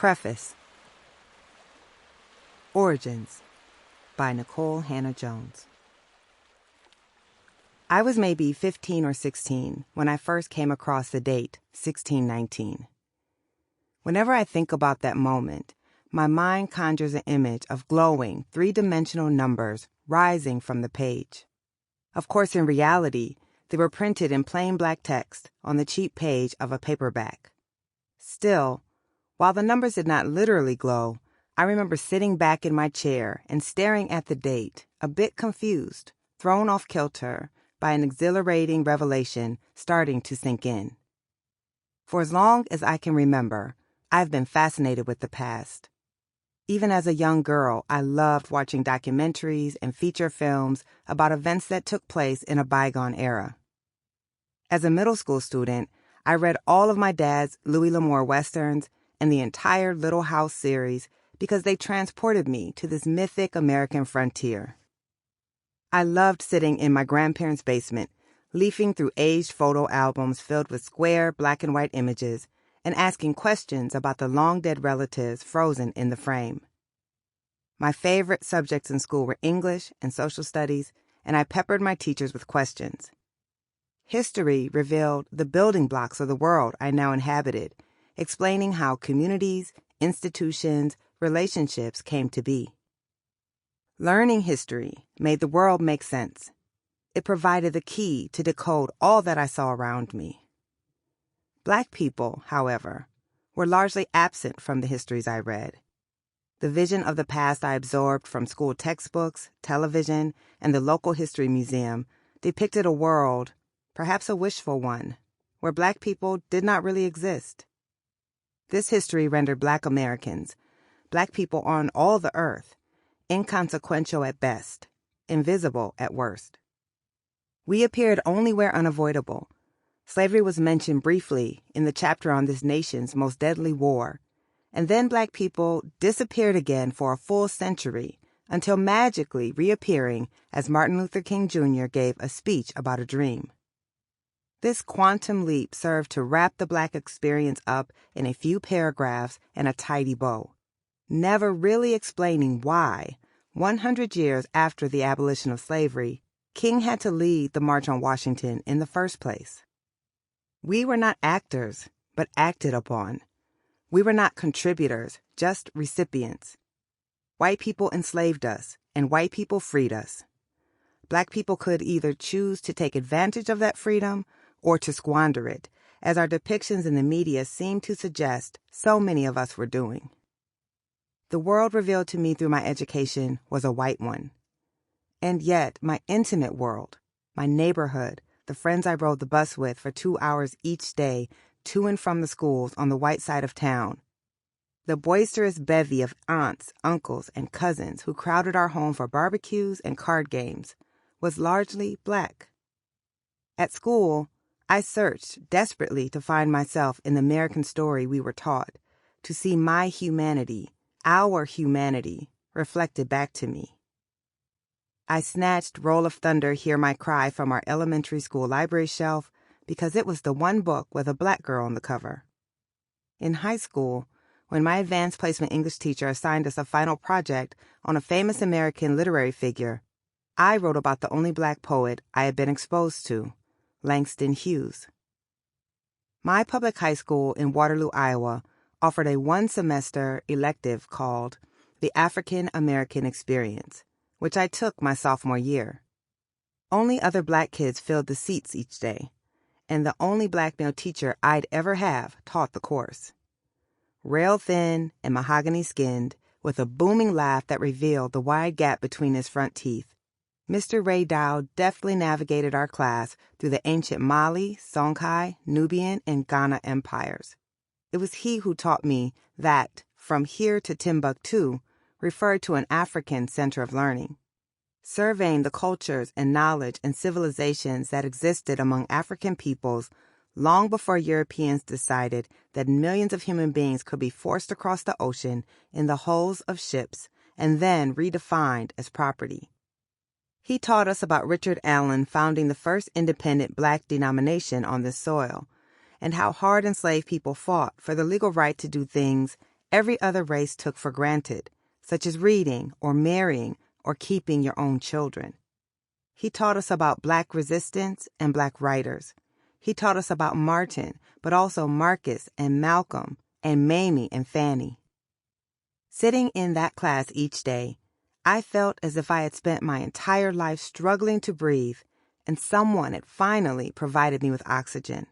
Preface. Origins by Nikole Hannah Jones. I was maybe 15 or 16 when I first came across the date 1619. Whenever I think about that moment, my mind conjures an image of glowing, three-dimensional numbers rising from the page. Of course, in reality, they were printed in plain black text on the cheap page of a paperback. Still, while the numbers did not literally glow, I remember sitting back in my chair and staring at the date, a bit confused, thrown off kilter by an exhilarating revelation starting to sink in. For as long as I can remember, I've been fascinated with the past. Even as a young girl, I loved watching documentaries and feature films about events that took place in a bygone era. As a middle school student, I read all of my dad's Louis L'Amour westerns and the entire Little House series because they transported me to this mythic American frontier. I loved sitting in my grandparents' basement, leafing through aged photo albums filled with square black and white images and asking questions about the long-dead relatives frozen in the frame. My favorite subjects in school were English and social studies, and I peppered my teachers with questions. History revealed the building blocks of the world I now inhabited, explaining how communities, institutions, relationships came to be. Learning history made the world make sense. It provided the key to decode all that I saw around me. Black people, however, were largely absent from the histories I read. The vision of the past I absorbed from school textbooks, television, and the local history museum depicted a world, perhaps a wishful one, where Black people did not really exist. This history rendered Black Americans, Black people on all the earth, inconsequential at best, invisible at worst. We appeared only where unavoidable. Slavery was mentioned briefly in the chapter on this nation's most deadly war, and then Black people disappeared again for a full century until magically reappearing as Martin Luther King Jr. gave a speech about a dream. This quantum leap served to wrap the Black experience up in a few paragraphs and a tidy bow, never really explaining why, 100 years after the abolition of slavery, King had to lead the March on Washington in the first place. We were not actors, but acted upon. We were not contributors, just recipients. White people enslaved us, and white people freed us. Black people could either choose to take advantage of that freedom or to squander it, as our depictions in the media seem to suggest so many of us were doing. The world revealed to me through my education was a white one. And yet, my intimate world, my neighborhood, the friends I rode the bus with for 2 hours each day to and from the schools on the white side of town, the boisterous bevy of aunts, uncles, and cousins who crowded our home for barbecues and card games, was largely Black. At school, I searched desperately to find myself in the American story we were taught, to see my humanity, our humanity, reflected back to me. I snatched Roll of Thunder, Hear My Cry from our elementary school library shelf because it was the one book with a Black girl on the cover. In high school, when my advanced placement English teacher assigned us a final project on a famous American literary figure, I wrote about the only Black poet I had been exposed to, Langston Hughes. My public high school in Waterloo, Iowa, offered a one-semester elective called The African American Experience, which I took my sophomore year. Only other Black kids filled the seats each day, and the only Black male teacher I'd ever have taught the course. Rail-thin and mahogany-skinned, with a booming laugh that revealed the wide gap between his front teeth, Mr. Ray Dow deftly navigated our class through the ancient Mali, Songhai, Nubian, and Ghana empires. It was he who taught me that, from here to Timbuktu, referred to an African center of learning. Surveying the cultures and knowledge and civilizations that existed among African peoples long before Europeans decided that millions of human beings could be forced across the ocean in the hulls of ships and then redefined as property. He taught us about Richard Allen founding the first independent Black denomination on this soil, and how hard enslaved people fought for the legal right to do things every other race took for granted, such as reading or marrying or keeping your own children. He taught us about Black resistance and Black writers. He taught us about Martin, but also Marcus and Malcolm and Mamie and Fanny. Sitting in that class each day, I felt as if I had spent my entire life struggling to breathe, and someone had finally provided me with oxygen.